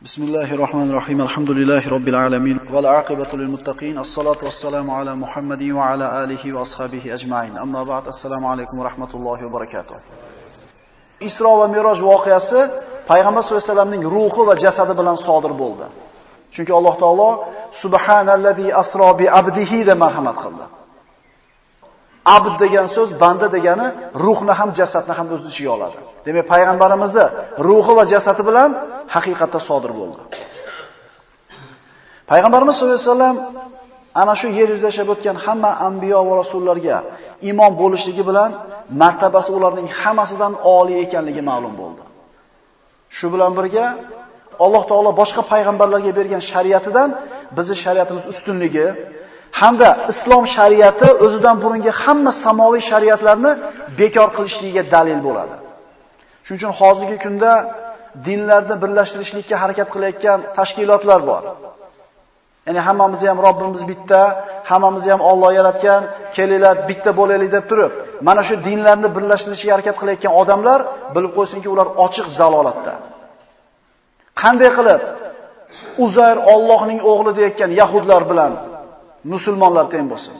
Bismillahirrahmanirrahim. Alhamdulillahi robbil alamin. Val aqibatu lil muttaqin. Assalatu wassalamu ala Muhammadin va ala alihi va ashabihi ajma'in. Amma ba'd. Assalomu alaykum va rahmatullohi va barakatuh. Isro va Miroj voqeasi Payg'ambar sollallohu alayhi vasallamning ruhi va jasadi bilan sodir bo'ldi. Chunki Alloh taolo subhanallazi asro bi abdihi deb marhamat qildi. Abd degan so'z banda degani ruhni ham jasadni ham o'z ichiga oladi. Demak, payg'ambarimizni ruhi va jasadi bilan haqiqatda sodir bo'ldi. Payg'ambarimiz sollallohu alayhi vasallam ana shu yer yuzida yashab o'tgan hamma anbiyo va rasullarga imom bo'lishligi bilan martabasi ularning hammasidan oliy ekanligi ma'lum bo'ldi. Shu bilan birga Alloh taolo boshqa payg'ambarlarga bergan shariatidan bizning shariatimiz ustunligi hamda islom shariati o'zidan burungi hamma samoviy shariatlarni bekor qilishligiga dalil bo'ladi. Shuning uchun hozirgi kunda dinlarni birlashtirishlikka harakat qilayotgan tashkilotlar bor. Ya'ni hammamiz ham Robbimiz bitta, hammamizni ham Alloh yaratgan, kelinglar bitta bo'laylik deb turib, mana shu dinlarni birlashtirishga harakat qilayotgan odamlar bilib qo'ysinki, ular ochiq zalolatda. Qanday qilib Uzayr Allohning o'g'li deyotgan yahudlar bilan musulmonlar teng bo'lsin?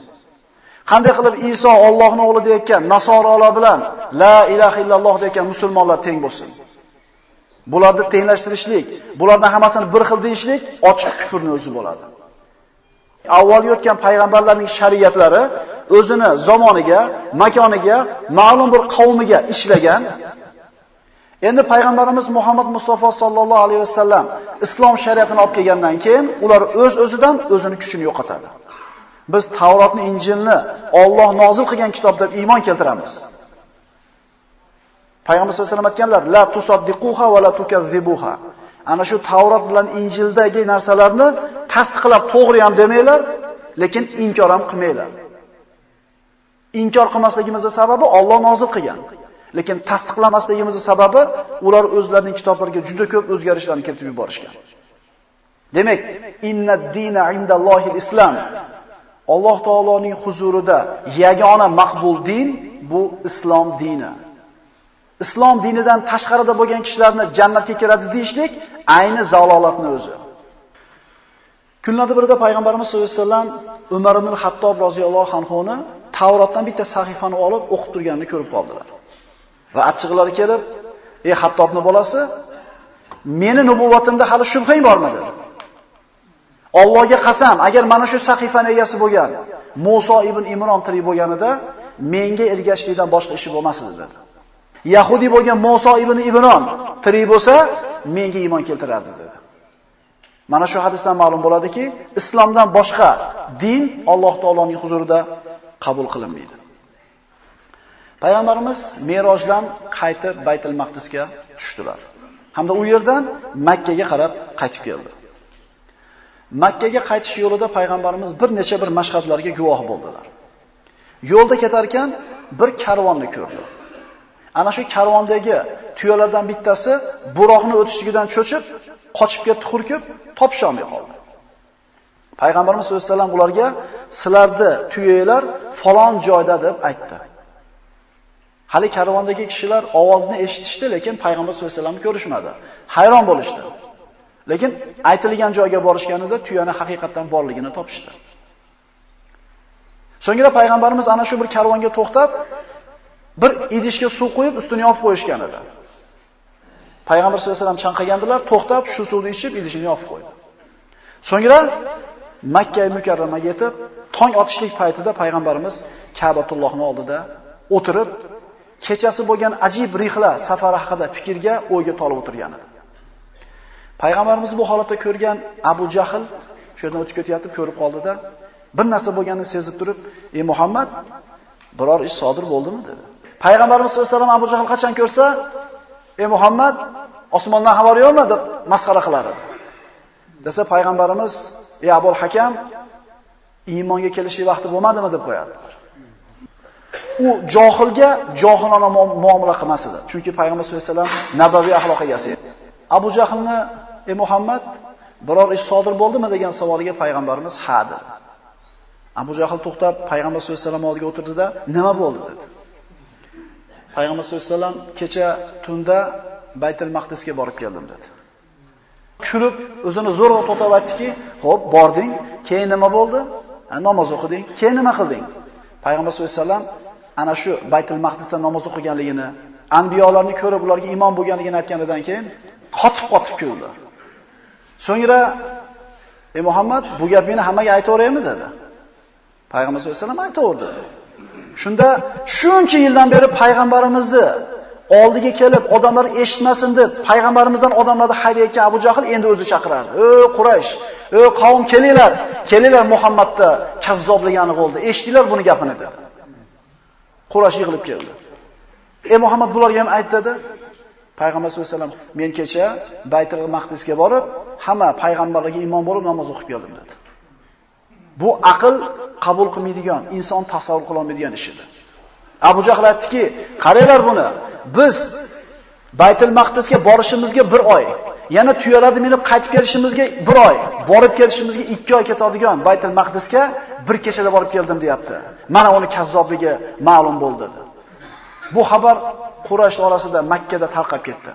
Qanday qilib Iso Allohning o'g'li deyotgan nasoralar bilan la ilaha illalloh deyotgan musulmonlar teng bo'lsin? Bularni tenglashtirishlik, bularning hammasini bir xil deyishlik ochiq kufrning o'zi bo'ladi. Avval o'tgan payg'ambarlarning shariatlari o'zini zamoniga, makoniga, ma'lum bir qavmiga ishlagan. Endi payg'ambarimiz Muhammad Mustafa sallallohu alayhi vasallam islom shariatini olib kelgandan keyin ular o'z-o'zidan o'zini kuchini yo'qotadi. Biz Tavrotni, Injilni Alloh nozil qilgan kitob deb iymon keltiramiz. Payg'ambar sollallohu alayhi vasallam aytganlar: "La tusaddiquha va la tukazzibuha." Ana shu Tavrot bilan Injildagi narsalarni tasdiqlab to'g'ri ham demanglar, lekin inkor ham qilmanglar. Inkor qilmasligimizning sababi Alloh nozil qilgan. Lekin tasdiqlamasligimizning sababi ular o'zlarining kitoblariga juda ko'p o'zgarishlarni kiritib yuborishgan. Demak, innad-dina indallohil islom. Alloh taoloning huzurida yagona maqbul din bu islom dini. Islom dinidan tashqarida bo'lgan kishilarni jannatga kiradi deyishlik ayni zalolatni o'zi. Kunlardan birida payg'ambarimiz sollallohu alayhi vasallam Umar ibn Xattob roziyallohu anhuni Tavrotdan bitta sahifani olib o'qib turganini ko'rib qoldilar. Va achchig'lari kelib, "Ey Xattobning bolasi, meni nubuvatimda hali shubhang bormi?" dedi. Allohga qasam, agar mana shu sahifani egasi bo'lgan Musa ibn Imron tirik bo'lganida menga ergashishlikdan boshqa ishi bo'lmasdi dedi. Yahudi bo'lgan Musa ibn Imron tirik bo'lsa menga iymon keltirardi dedi. Mana shu hadisdan ma'lum bo'ladiki, islomdan boshqa din Alloh taoloning huzurida qabul qilinmaydi. Payg'ambarimiz Merojdan qaytib Baytul Maqdisga tushdilar. Hamda u yerdan Makkaga qarab qaytib keldi. Makkaga qaytish yo'lida payg'ambarimiz bir necha bir mashhadlarga guvoh bo'ldilar. Yo'lda ketar ekan bir karvonni ko'rdi. Ana shu karvondagi tuyalardan bittasi buroqni o'tishligidan cho'chib, qochib ketdi, hurkib, topisha olmay qoldi. Payg'ambarimiz sollallohu alayhi vasallam ularga "Sizlarni tuyalar falon joyda" deb aytdi. Hali karvondagi kishilar ovozni eshitishdi, lekin payg'ambar sollallohu alayhi vasallamni ko'rishmadi. Hayron bo'lishdi. Lekin aytilgan joyga borishganida tuyani haqiqatan borligini topishdi. So'ngra payg'ambarimiz ana shu bir karvonga to'xtab, bir idishga suv qo'yib, ustini yopib qo'yishgan edi. Payg'ambar sollallohu alayhi vasallam chanqagandilar, to'xtab shu suvni ichib, idishini yopib qo'ydi. So'ngra Makka mukarramaga yetib, tong otishlik paytida payg'ambarimiz Ka'batullohning oldida o'tirib, kechasi bo'lgan ajib rihla safari haqida fikrga, o'yga tolib o'tirgan edi. Payg'ambarimiz bu holatda ko'rgan Abu Jahl shu yerdan o'tib ketayotib ko'rib qoldida, bir narsa bo'lganini sezib turib, "Ey Muhammad, biror ish sodir bo'ldimi?" dedi. Payg'ambarimiz sollallohu alayhi vasallam Abu Jahl qachon ko'rsa, "Ey Muhammad, osmondan xabar yo'qmi?" deb masxara qilar edi. Desa payg'ambarimiz, "Ey Abul Hakam, iymonga kelishlik vaqti bo'lmadimi?" deb qo'yadi. U johilga johilona muomala qilmas edi. Chunki payg'ambar sollallohu alayhi vasallam nabaviy axloqqa ega edi. Abu Jahlni, "Ey Muhammad, biror ish sodir bo'ldimi?" degan savoliga payg'ambarimiz "Ha" dedi. Abu Jahl to'xtab payg'ambar sollallohu alayhi vasallam oldiga o'tirdida, "Nima bo'ldi?" dedi. Payg'ambar sollallohu alayhi vasallam "Kecha tunda Baytul Maqdisga borib keldim" dedi. kulib, o'zini zo'rg'a to'tib aytdiki, "Xo'p, bording, keyin nima bo'ldi? Namoz o'qiding, keyin nima qilding?" Payg'ambar sollallohu alayhi vasallam ana shu Baytul Maqdisda namoz o'qiganligini, anbiyolarni ko'rib ularga iymon bo'lganligini aytganidan keyin qotib kuldi. So'ngra "Ey Muhammad, bu gapingni hammaga aytaveraymi?" dedi. Payg'ambar sollallohu alayhi vasallam aytaverdi. Shunda shuncha yildan beri payg'ambarimizni oldiga kelib, odamlar eshitmasin deb, payg'ambarimizdan odamlarni haydayotgan Abu Jahl endi o'zi chaqirardi. "Ey Quraysh, ey qavm, kelinglar Muhammadda kazzobligi aniq bo'ldi. Eshitdinglar buni gapini" dedi. Quraysh yig'ilib keldi. "Ey Muhammad, bularga ham ayt" dedi. Payg'ambar sollallohu alayhi vasallam "Men kecha Baytul Maqdisga borib, hamma payg'ambarlarga iymon bo'lib namoz o'qib keldim" dedi. Bu aql qabul qilmaydigan, inson tasavvur qila olmaydigan ish edi. Abu Jahl aytdiki, "Qaranglar buni. Biz Baytul Maqdisga borishimizga 1 oy, yana tuyalarni minib qaytib kelishimizga 1 oy, borib kelishimizga 2 oy ketadigan Baytul Maqdisga bir kechada borib keldim" deyapti. Mana uni kazzobligi ma'lum bo'ldi dedi. Bu xabar Quraysh orasida Makka da tarqab ketdi.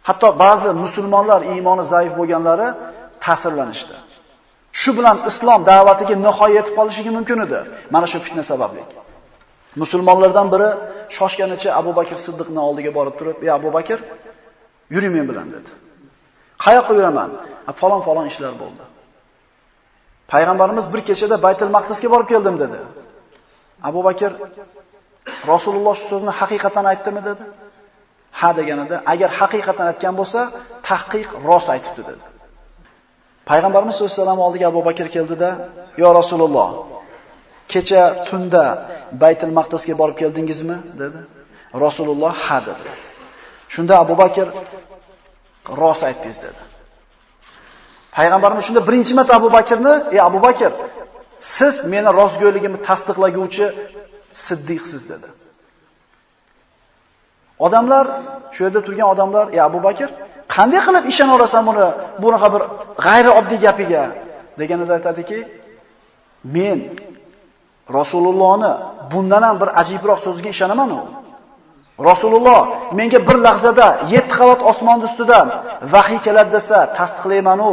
Hatto ba'zi musulmonlar iymoni zaif bo'lganlari ta'sirlanishdi. Shu bilan islom da'vatiga nihoya yetib qolishiga mumkin edi. Mana shu fitna sababli. Musulmonlardan biri shoshganicha Abu Bakr Siddiqning oldiga borib turib, "Ey Abu Bakr, yuring men bilan" dedi. "Qayoqqa yuraman?" "Falon ishlar bo'ldi. Payg'ambarimiz bir kechada Baytul Maqdisga borib keldim" dedi. Abu Bakr Rasululloh shu so'zni haqiqatan aytdimi dedi. "Ha" deganida, "Agar haqiqatan aytgan bo'lsa, tahqiq rost aytibdi" dedi. Payg'ambarimiz sollallohu alayhi vasallam oldiga Abu Bakr keldida, "Yo Rasululloh, kecha tunda Baytul Maqdisga borib keldingizmi?" dedi. Rasululloh "Ha" dedi. Shunda Abu Bakr "Rost aytdingiz" dedi. Payg'ambarimiz shunda birinchi marta Abu Bakrni, "Ey Abu Bakr, siz meni rostgo'yligimni tasdiqlaguvchi siddiqsiz" dedi. Odamlar, shu yerda turgan odamlar, "Ey Abu Bakr, qanday qilib ishonaverasan bunaqa bir g'ayri oddiy gapiga?" deganida aytadiki, "Men Rasulullohni bundan ham bir ajibroq so'ziga ishonaman u. Rasululloh menga bir lahzada 7 qavat osmon ustidan vahiy keladi desa, tasdiqlayman u.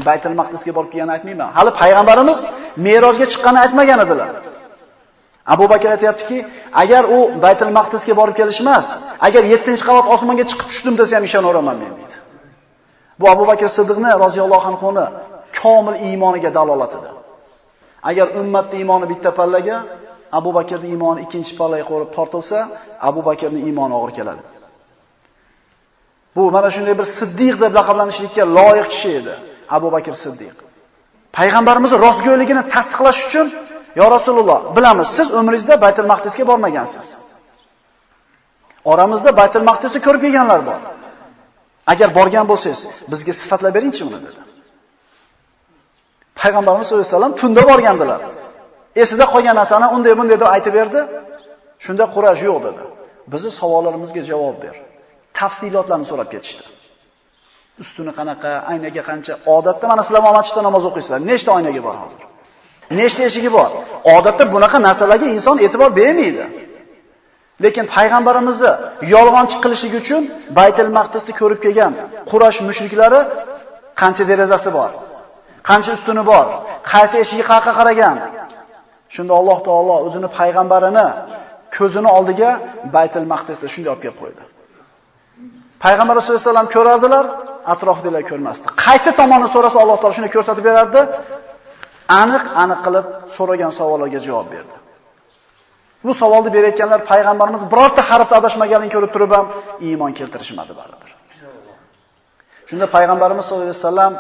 Baytul Maqdisga borib kelganini aytmayman. Hali payg'ambarimiz Merojga chiqqanini aytmagan edilar." Abu Bakr aytayaptiki, "Agar u Baytul Maqdisga borib kelish emas, agar 7-qavat osmonga chiqib tushdim desa ham ishonaveraman men" dedi. Bu Abu Bakr Siddiqni roziyallohu anhuni komil iymoniga dalolat edi. Agar ummatning iymoni bitta pallaga, Abu Bakrning iymoni ikkinchi pallaga qo'yib tortilsa, Abu Bakrning iymoni og'ir keladi. Bu mana shunday bir siddiq deb laqablanishlikka loyiq kishi edi, Abu Bakr Siddiq. Payg'ambarimizning rostgo'yligini tasdiqlash uchun, "Yo Rasululloh, bilamiz, siz umringizda Baytul Maqdisga bormagansiz. Oramizda Baytul Maqdisni ko'rib kelganlar bor. Agar borgan bo'lsangiz, bizga sifatlab beringchi uni" dedi. Payg'ambarimiz sollallohu alayhi vasallam tunda borgandilar. Esida qolgan narsani unday deb aytib berdi. Shunda Quraysh "Yo'q" dedi. "Bizning savollarimizga javob ber." Tafsilotlarni so'rab ketishdi. Ustuni qanaqa, aynaga qancha? Odatda mana sizlar masjidda namoz o'qiysizlar. Nechta oynaga bor hozir? Nechta eshigi bor? Odatda bunaqa narsalarga inson e'tibor bermaydi. Lekin payg'ambarimizni yolg'onchi qilishlik uchun Baytul Maqdisni ko'rib kelgan Quraysh mushriklari qancha derazasi bor? Qancha ustuni bor? Qaysi eshigi qayerga qaragan? Shunda Alloh taolo o'zini payg'ambarini ko'zini oldiga Baytul Maqdisni shunday olib kelib qo'ydi. Payg'ambar sollallohu alayhi vasallam ko'rardilar, atrofdagilar ko'rmasdi. Qaysi tomonni so'rasa Alloh taolo shuni ko'rsatib berardi. Aniq qilib so'ragan savollarga javob berdi. Bu savolni berayotganlar payg'ambarimiz birorta harfda adashmaganligini ko'rib turib ham iymon keltirishmadi baribir. Shunda payg'ambarimiz sollallohu alayhi vasallam,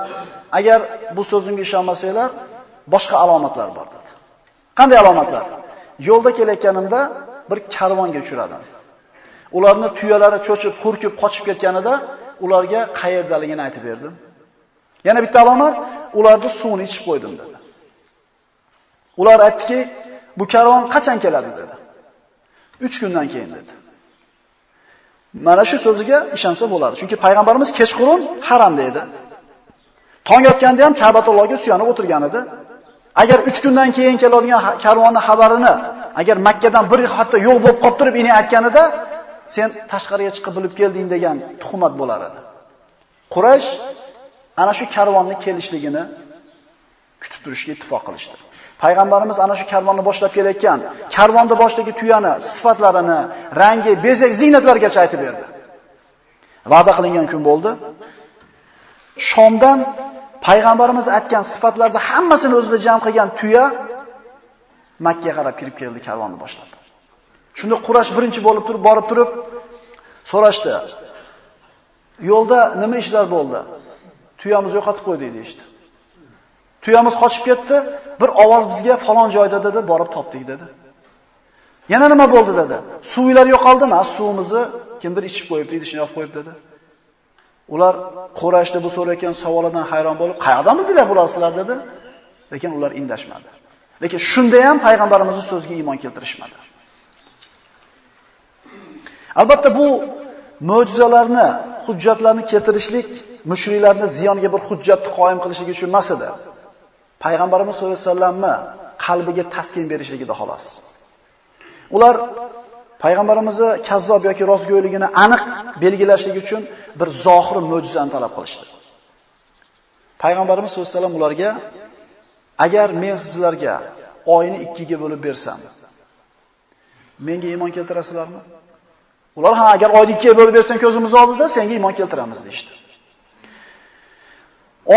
"Agar bu so'zimga ishonmasanglar, boshqa alomatlar bor" dedi. Qanday alomatlar? Yo'lda kelayotganimda bir karvonga uchradim. Ularni tuyalari cho'chib, hurkib, qochib ketganida ularga qayerdaligini aytib berdim. Yana bitta alomat, ularni suvni ichib qo'ydim dedi. Ular aytdiki, "Bu karvon qachon keladi?" dedi. 3 kundan keyin dedi. Mana shu so'ziga ishonsa bo'ladi. Chunki payg'ambarimiz kechqurun haramda edi. Tong otganda ham Ka'batullohga suyanib o'tirgan edi. Agar 3 kundan keyin keladigan karvonning xabarini agar Makkadan bir hatto yo'q bo'lib qolib turib ini aytganida, "Sen tashqariga chiqib bilib kelding" degan tuhmat bo'lar edi. Quraysh ana shu karvonni kelishligini kutib turishga ittifoq qilishdi. Payg'ambarimiz ana shu karvonni boshlab kelayotgan, karvonda boshdagi tuyani, sifatlarini, rangi, bezak, ziynatlargacha aytib berdi. Va'da qilingan kun bo'ldi. Shomdan payg'ambarimiz aytgan sifatlarda hammasini o'zida jam qilgan tuya Makka ga qarab kirib keldi karvonni boshlab. Shunda Quraysh birinchi bo'lib borib turib so'rashdi. Yo'lda nima ishlar bo'ldi? Tuyamizni yo'qotib qo'ydik deydi. Tuyamiz qochib ketdi, bir ovoz bizga falon joyda dedi, borib topdik dedi. Yana nima bo'ldi dedi. Suvlar yo'qoldimi? Suvimizni kimdir ichib qo'yibdi, idishini yopib qo'yib dedi. Ular Qurayshda bu so'rayotgan savolidan hayron bo'lib, "Qayerdan bildilar bular sizlar?" dedi. Lekin ular indashmadi. Lekin shunda ham payg'ambarimizning so'ziga iymon keltirishmadi. Albatta bu mo'jizalarni, hujjatlarni keltirishlik mushriklarni ziyoniga bir hujjatni qoyim qilishligi uchun emas edi. Payg'ambarimiz sollallohu alayhi vasallamni qalbiga taskin berishligida xolos. Ular payg'ambarimizni kazzob yoki rostgo'yligini aniq belgilashlik uchun bir zohir mo'jizani talab qilishdi. Payg'ambarimiz sollallohu alayhi vasallam ularga: "Agar men sizlarga oyni 2 ga bo'lib bersam, menga iymon keltirasizlarmi?" Ular: "Ha, agar oyni 2 ga bo'lib bersang ko'zimiz oldida, senga iymon keltiramiz" deydi.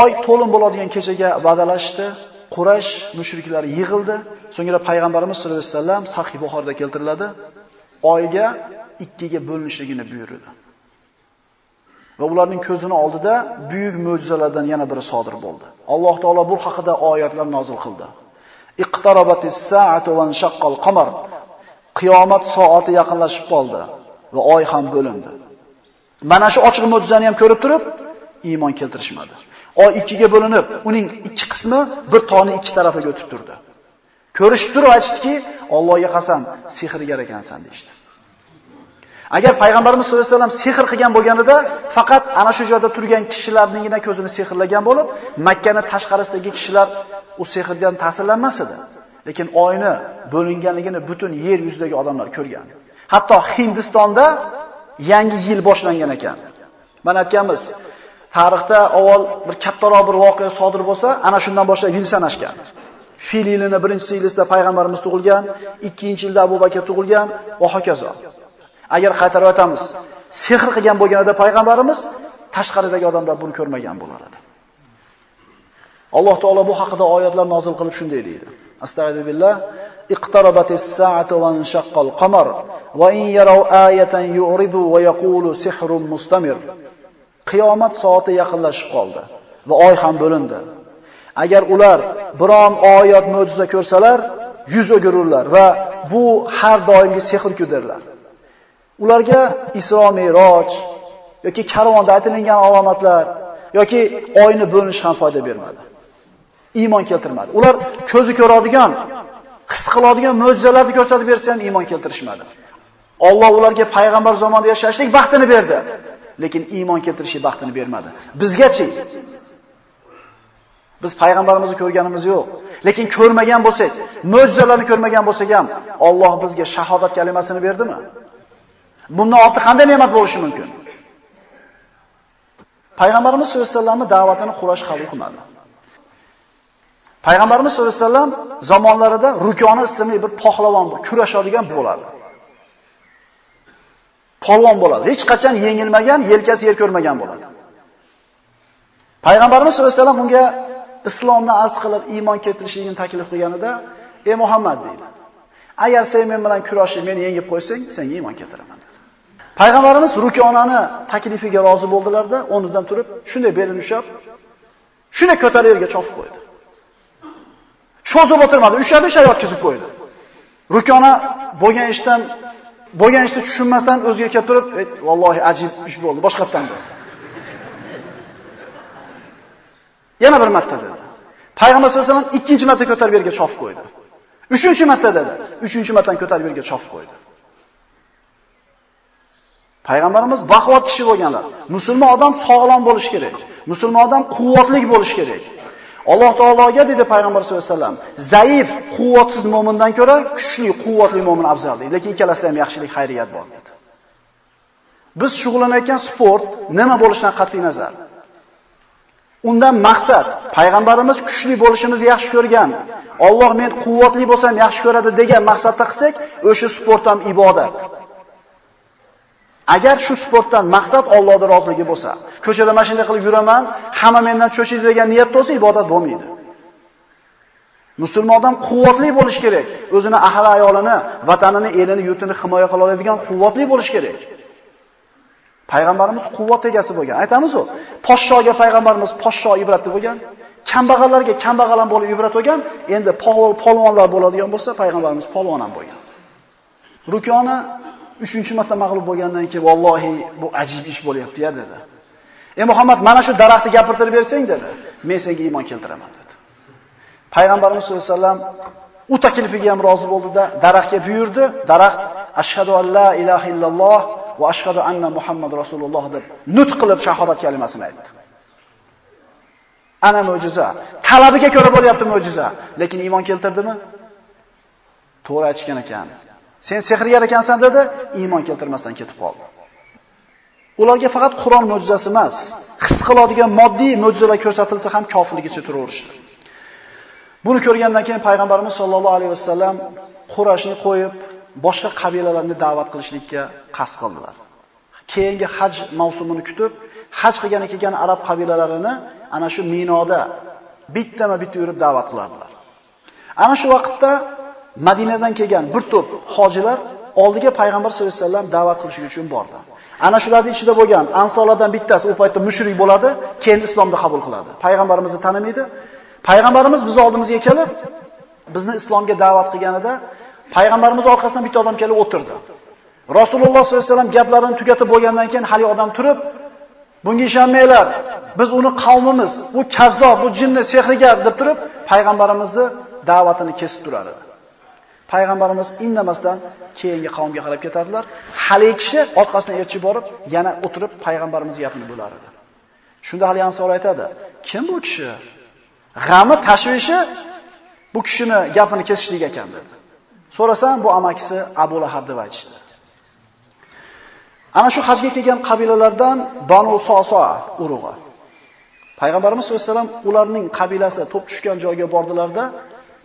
Oy to'lin bo'ladigan kechaga va'dalashdi. Quraysh mushriklari yig'ildi. So'ngra payg'ambarimiz sollallohu alayhi vasallam Sahih Buxorida keltiriladi. Oyga 2 ga bo'linishligini buyurdi. Va ularning ko'zini oldida buyuk mo'jizalardan yana biri sodir bo'ldi. Alloh taolo bu haqida oyatlar nozil qildi. Iqtarabatis sa'atu wa inshaqqal qamar. Qiyomat soati yaqinlashib qoldi va oy ham bo'lindi. Mana shu ochiq mo'jizani ham ko'rib turib, iymon keltirishmadi. Oy 2 ga bo'linib, uning 2 qismi bir tog'ning 2 tarafiga o'tib turdi. Ko'rishib turib aytishdiki, Allohga qasam, sehrgar ekansan deydi. Agar payg'ambarimiz sollallohu alayhi vasallam sehr qilgan bo'lganida, faqat ana shu joyda turgan kishilarningina ko'zini sehrlagan bo'lib, Makkaning tashqarisidagi kishilar u sehrdan ta'sirlanmas edi. Lekin oyni bo'linganligini butun yer yuzidagi odamlar ko'rgan. Hatto Hindistonda yangi yil boshlangan ekan. Mana aytganmiz, tarixda avval bir kattaroq bir voqea sodir bo'lsa, ana shundan boshlab yil sanashgan. Fil yilini 1-yilida payg'ambarimiz tug'ilgan, 2-yilda Abu Bakr tug'ilgan va hokazo. Agar qaytarib o'tamiz, sehr qilgan bo'lganida payg'ambarimiz tashqaridagi odamlar buni ko'rmagan bo'lar edi. Alloh taolo bu haqida oyatlar nozil qilib shunday deydi. Astagfirullah. Iqtarabatis sa'atu wa inshaqqal qamar wa in yaraw ayatan yu'ridu wa yaqulu sihrun mustamir. Qiyomat soati yaqinlashib qoldi va oy ham bo'lindi. Agar ular biron oyat mo'jiza ko'rsalar, yuz o'girurlar va bu har doimgi sehr-ku derlar. Ularga Isro Mi'roj yoki karvonda aytilgan alomatlar yoki oyni bo'linish ham foyda bermadi. Iymon keltirmadi. Ular ko'zi ko'radigan, his qiladigan mo'jizalarni ko'rsatib bersa ham iymon keltirishmadi. Alloh ularga payg'ambar zamonida yashashlik baxtini berdi, lekin iymon keltirishga baxtini bermadi. Bizgachi biz payg'ambarimizni ko'rganimiz yo'q, lekin ko'rmagan bo'lsak, mo'jizalarni ko'rmagan bo'lsak ham Alloh bizga shahodat kalimasini berdimi? Bundan ortiq qanday ne'mat bo'lishi mumkin? Payg'ambarimiz sollallohu alayhi vasallamning da'vatini Quraysh qabul qilmadi. Payg'ambarimiz sollallohu alayhi vasallam zamonlarida Rukona ismli bir pahlavon kurashadigan bo'ladi. Polvon bo'ladi. Hech qachon yengilmagan, yelkasi yer ko'rmagan bo'ladi. Payg'ambarimiz sollallohu alayhi vasallam unga islomni arz qilib iymon keltirishligini taklif qilganida, "Ey Muhammad" dedi. "Agar sen men bilan kurashib meni yengib qo'ysang, senga iymon keltiraman." Payg'ambarimiz Rukonani taklifiga rozi bo'ldilar-da, o'rnidan turib, shunday belini ushlab, shunday ko'tarib yerga chopib qo'ydi. Cho'zib o'tirmadi, ushadi, yotkizib qo'ydi. Rukona bo'lgan ishda tushunmasdan o'ziga kelib turib, "Vallohi ajib ish bo'ldi, boshqatdan" dedi. Yana bir marta dedi. Payg'ambar sollallohu alayhi vasallam ikkinchi marta ko'tarib yerga chopib qo'ydi. Uchinchi marta dedi. Uchinchi martadan ko'tarib yerga chopib qo'ydi. Payg'ambarimiz baquvvat kishi bo'lganlar. Musulmon odam sog'lom bo'lish kerak. Musulmon odam quvvatli bo'lish kerak. Alloh taologa dedi payg'ambar sollallohu alayhi vasallam, zaif, quvvatsiz mo'mindan ko'ra kuchli, quvvatli mo'min afzal deydi. Lekin ikkalasida ham yaxshilik, xayriyat bor dedi. Biz shug'ullanayotgan sport nima bo'lishidan qat'iy nazar, Undan maqsad payg'ambarimiz kuchli bo'lishimizni yaxshi ko'rgan, Alloh men quvvatli bo'lsam yaxshi ko'radi degan maqsadda qilsak, o'sha sport ham ibodat. Agar shu sportdan maqsad Allohning roziligi bo'lsa, ko'chada mashina qilib yuraman, hamma mendan cho'chiydi degan niyat bo'lsa, ibodat bo'lmaydi. Musulmon odam quvvatli bo'lish kerak. O'zini ahli ayolini, vatanini, elini, yurtini himoya qila oladigan quvvatli bo'lish kerak. Payg'ambarimiz quvvat egasi bo'lgan. Aytamiz-ku, poshshoga payg'ambarimiz poshsho ibratli bo'lgan, kambag'allarga kambag'al ham bo'lib ibrat bo'lgan. Endi polvonlar bo'ladigan bo'lsa, payg'ambarimiz polvon ham bo'lgan. Rukona 3-marta mag'lub bo'lgandan keyin vallohi bu ajib ish bo'lyapti-ya dedi. Muhammad, mana shu daraxtni gapirtirib bersang dedi, men senga iymon keltiraman dedi. Payg'ambarimiz sollallohu alayhi vasallam u taklifiga ham rozi bo'ldi-da, daraxtga buyurdi. Daraxt ashhadu an la ilaha illalloh va ashhadu anna Muhammad rasululloh deb nutq qilib shahodat kalimasini aytdi. Ana mo'jiza. Talabiga ko'ra bo'lyapti mo'jiza, lekin iymon keltirdimi? To'g'ri aytgan ekan. Sen sehrgar ekansan dedi, iymon keltirmasdan ketib qoldi. Ularga faqat Qur'on mo'jizasi emas, his qiladigan moddiy mo'jizalar ko'rsatilsa ham kofirligicha turaverishdi. Buni ko'rgandan keyin payg'ambarimiz sollallohu alayhi vasallam Qurashni qo'yib, boshqa qabilalarni da'vat qilishlikka qasd qildilar. Keyingi haj mavsumini kutib, haj qilgan kelgan arab qabilalarini ana shu Minoda bittama-bitta yurib da'vat qilardilar. Ana shu vaqtda Madinadan kelgan bir to'p hojilar oldiga payg'ambar sollallohu alayhi vasallam da'vat qilish uchun bordi. Ana shularning ichida bo'lgan ansorlardan bittasi u paytda mushrik bo'ladi, keyin islomni qabul qiladi. Payg'ambarimizni tanimaydi. Payg'ambarimiz biz oldimizga kelib, bizni islomga da'vat qilganida payg'ambarimiz orqasidan bitta odam kelib o'tirdi. Rasululloh sollallohu alayhi vasallam gaplarini tugatib bo'lgandan keyin hali odam turib, bunga ishonmanglar, biz uni qavmimiz, bu kazzob, bu jinni, sehrgar deb turib, payg'ambarimizni da'vatini kesib turar edi. Payg'ambarimiz indamasdan keyingi qavmga qarab ketardilar. Hali kishi orqasidan erchi borib, yana o'tirib payg'ambarimiz gapini bo'lar edi. Shunda hali ansor aytadi: "Kim bu kishi? G'ami, tashvishi bu kishini gapini kesishlik ekan" dedi. So'rasam, bu amakisi Abu Lahab deb aytishdi. Ana shu hajga kelgan qabilalardan Banu Soso urug'i. Payg'ambarimiz sollallohu alayhi vasallam ularning qabilasi to'p tushgan joyga bordilarda,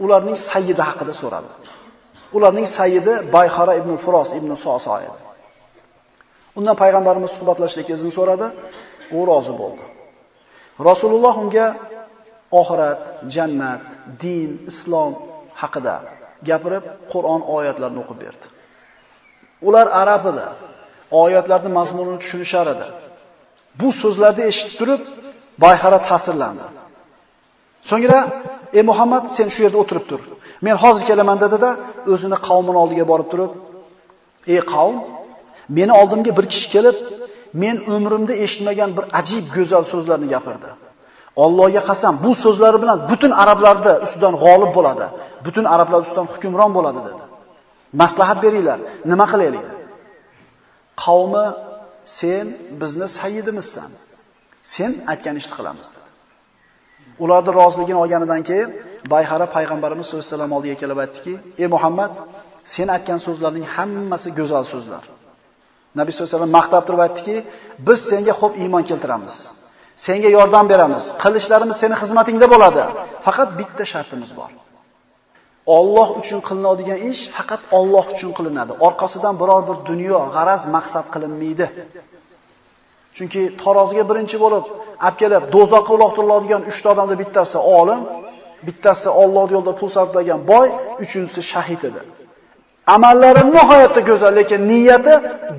ularning sayyidi haqida so'radi. Ularning sayyidi Bayhara ibn Furos ibn Soso edi. Undan payg'ambarimiz suhbatlashishga izn so'radi, u rozi bo'ldi. Rasululloh unga oxirat, jannat, din, islom haqida gapirib, Qur'on oyatlarini o'qib berdi. Ular arab edi. Oyatlarning mazmunini tushunishar edi. Bu so'zlarni eshitib turib, Bayhara ta'sirlandi. So'ngra: "Ey Muhammad, sen shu yerda o'tirib tur. Men hozir kelaman" dedi-da, o'zini qavmini oldiga borib turib: "Ey qavm, meni oldimga bir kishi kelib, men umrimda eshitmagan bir ajib go'zal so'zlarni gapirdi. Allohga qasam, bu so'zlari bilan butun arablarda ustidan g'olib bo'ladi. Butun arablar ustidan hukmron bo'ladi" dedi. "Maslahat beringlar, nima qilaylik?" dedi. Qavmi: "Sen bizni sayyidimizsan. Sen aytgan ishni qilamiz" dedi. Ularning roziligini olganidan keyin Bayhara payg'ambarimiz sollallohu alayhi vasallam oldiga kelib aytdiki: "Ey Muhammad, sen aytgan so'zlarning hammasi go'zal so'zlar." Nabiy sollallohu alayhi vasallam maqtab turib aytdiki: "Biz senga xo'p iymon keltiramiz. Senga yordam beramiz. Qilishlarimiz seni xizmatingda bo'ladi. Faqat bitta shartimiz bor. Alloh uchun qilinadigan ish faqat Alloh uchun qilinadi. Orqasidan biror bir dunyo, g'araz, maqsad qilinmaydi." Chunki taroziga birinchi bo'lib olib kelib do'zaxga uloqtiriladigan 3 ta odamda bittasi olim, bittasi Alloh yo'lida pul sarflagan boy, uchinchisi shahid edi. Amallari nihoyatda go'zal, lekin niyati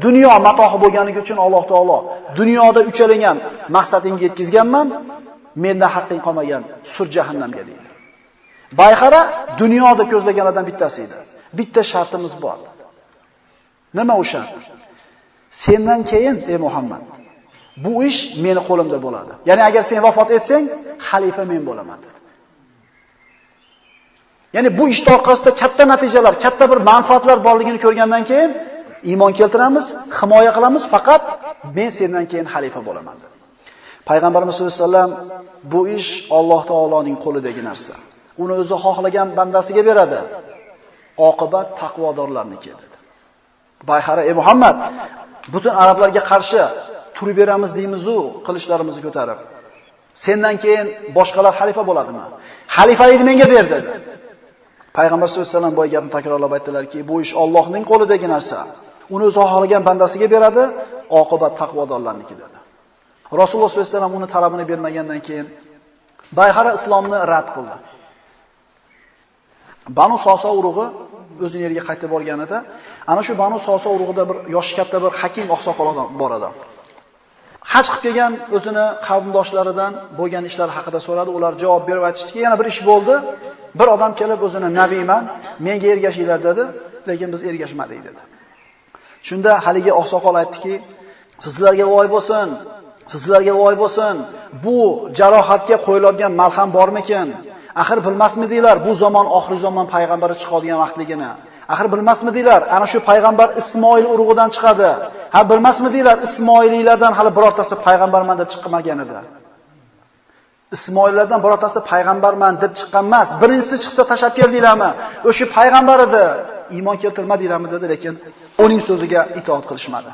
dunyo matohi bo'lganligi uchun Alloh taolo dunyoda uchalingan maqsadingga yetkazganman, mendan haqqing qolmagan, sur jahannamga deydi. Bayhara dunyoda ko'zlaganlardan bittasi edi. Bitta shartimiz bor. Nima u shart? Sendan keyin ey Muhammad, bu ish meni qo'limda bo'ladi. Ya'ni agar sen vafot etsang, xalifa men bo'laman dedi. Ya'ni bu ish orqasida katta natijalar, katta bir manfaatlar borligini ko'rgandan keyin iymon keltiramiz, himoya qilamiz, faqat men sendan keyin xalifa bo'laman dedi. Payg'ambarimiz sollallohu alayhi vasallam bu ish Alloh taoloning qo'lidagi narsa. Uni o'zi xohlagan bandasiga beradi. Oqibat taqvodorlarniki dedi. Bayhara: "Ey Muhammad, butun arablarga qarshi turib beramiz deymiz-u, qilishlarimizni ko'tarib. Sendan keyin boshqalar xalifa bo'ladimi? Xalifalikni menga ber dedi. Payg'ambar sollallohu alayhi vasallam boy gapni takrorlab aytdilarki, bu ish Allohning qo'lidagi narsa. Uni o'zi xohlagan bandasiga beradi, oqibat taqvodorlarniki dedi. Rasululloh sollallohu alayhi vasallam uni talabini bermagandan keyin Bayhara islomni rad qildi. Banu Sosa urug'i o'zining yeriga qaytib borganida, ana shu Banu Sosa urug'ida bir yoshi katta bir hakim oqsoqol odam bor edi. Haj qilib kelgan o'zini qavmdoshlaridan bo'lgan ishlar haqida so'radi. Ular javob berib aytishdiki, yana bir ish bo'ldi. Bir odam kelib o'zini nabiyman, menga ergashinglar dedi, lekin biz ergashmadik dedi. Shunda haligi oqsoqol aytdiki, sizlarga voy bo'lsin, sizlarga voy bo'lsin. Bu jarohatga qo'yiladigan malham bormikin? Axir bilmasmidinglar, bu zamon oxir zamon payg'ambari chiqadigan vaqtligini? Axir bilmasmidinglar, ana shu payg'ambar Ismoil urug'idan chiqadi. Ha bilmasmidinglar, Ismoiliylardan hali birortasi payg'ambarman deb chiqmagan edi. Ismoillardan birortasi payg'ambarman deb chiqqan emas. Birinchisi chiqsa tashab keldinglarmi? O'sha payg'ambar edi. Iymon keltirmadinglarmi dedi, lekin uning so'ziga itoat qilishmadi.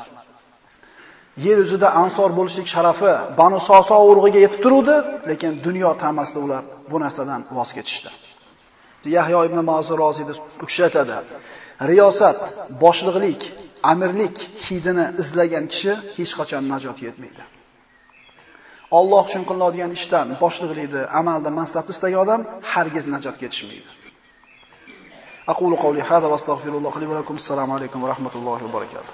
Yer yuzida ansor bo'lishlik sharafi Banu Soso urug'iga yetib turuvdi, lekin dunyo tamasida ular bu narsadan voz kechishdi. Yahyo ibn Ma'zur Roziyda u kishi aytadi: "Riyosat, boshliqlik, amirlik hidini izlagan kishi hech qachon najot yetmaydi." Alloh uchun qilinadigan ishdan, boshliqlikni, amalda mansab istagan odam hargiz najot yetishmaydi. Aqulu qawli hada va astagfirulloh li va lakum. Assalomu alaykum va rahmatullohi va barakatuh.